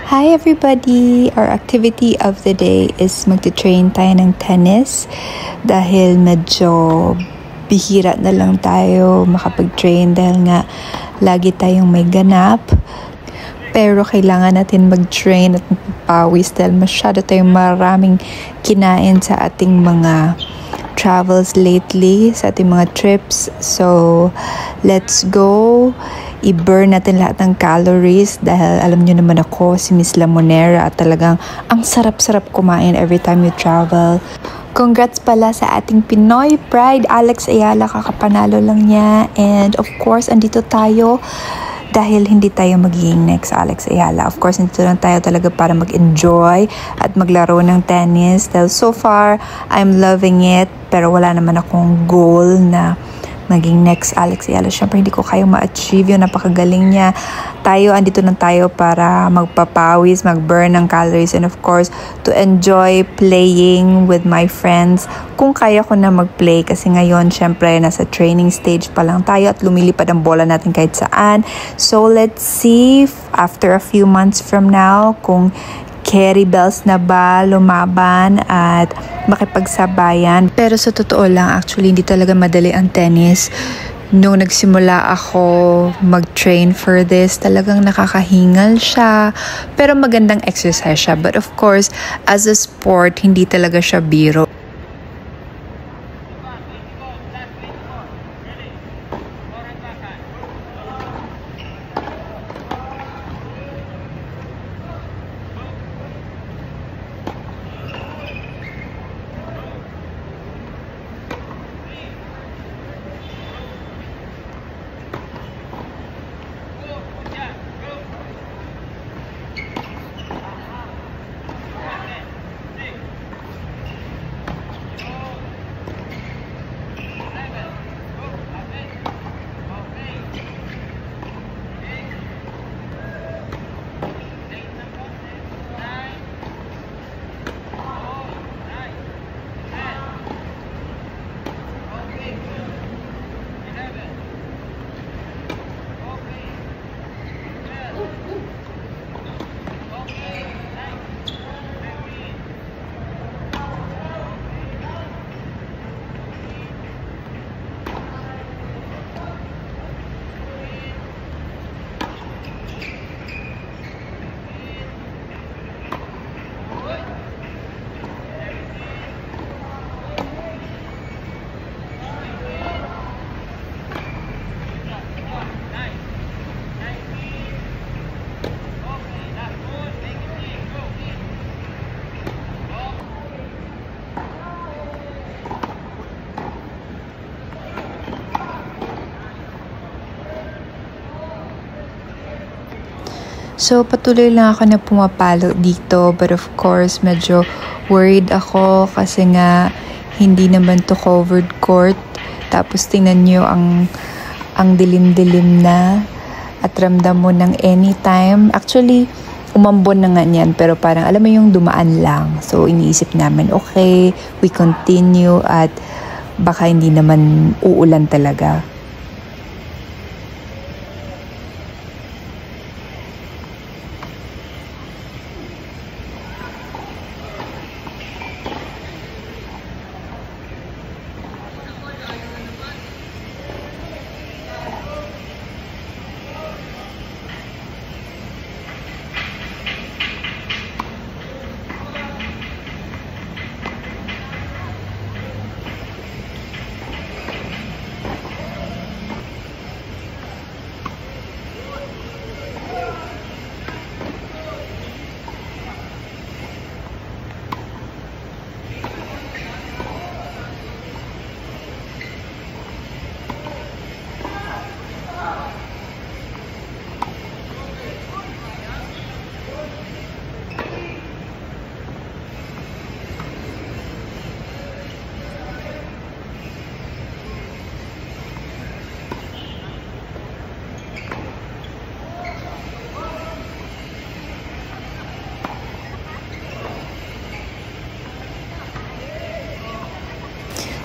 Hi everybody! Our activity of the day is magti-train tayo ng tennis dahil medyo bihira na lang tayo makapag-train dahil nga lagi tayong may ganap. Pero kailangan natin mag-train at magpapawis dahil masyado tayong maraming kinain sa ating mga travels lately, sa ating mga trips. So, let's go! I-burn natin lahat ng calories dahil alam nyo naman ako, si Miss Lamonera at talagang ang sarap-sarap kumain every time you travel. Congrats pala sa ating Pinoy Pride, Alex Ayala, kakapanalo lang niya. And of course, andito tayo dahil hindi tayo magiging next Alex Ayala. Of course, nandito lang tayo talaga para mag-enjoy at maglaro ng tennis. Dahil so far, I'm loving it. Pero wala naman akong goal na maging next Alex Ayala. Siyempre, hindi ko kayang ma-achieve yun. Napakagaling niya. Andito na tayo para magpapawis, mag-burn ng calories, and of course, to enjoy playing with my friends. Kung kaya ko na mag-play, kasi ngayon, siyempre, nasa training stage pa lang tayo at lumilipad ang bola natin kahit saan. So, let's see after a few months from now kung carry bells na ba lumaban at makipagsabayan. Pero sa totoo lang, actually hindi talaga madali ang tennis. Nung nagsimula ako mag-train for this, talagang nakakahingal siya. Pero magandang exercise siya. But of course, as a sport, hindi talaga siya biro. So, patuloy lang ako na pumapalo dito. But of course, medyo worried ako kasi nga hindi naman to covered court. Tapos tingnan nyo ang dilim-dilim na at ramdam mo ng anytime. Actually, umambon na nga niyan pero parang alam mo yung dumaan lang. So, iniisip namin, okay, we continue at baka hindi naman uulan talaga.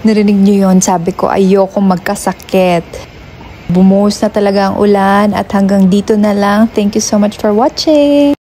Narinig nyo yun, sabi ko ayoko magkasakit. Bumuhos na talaga ang ulan at hanggang dito na lang. Thank you so much for watching!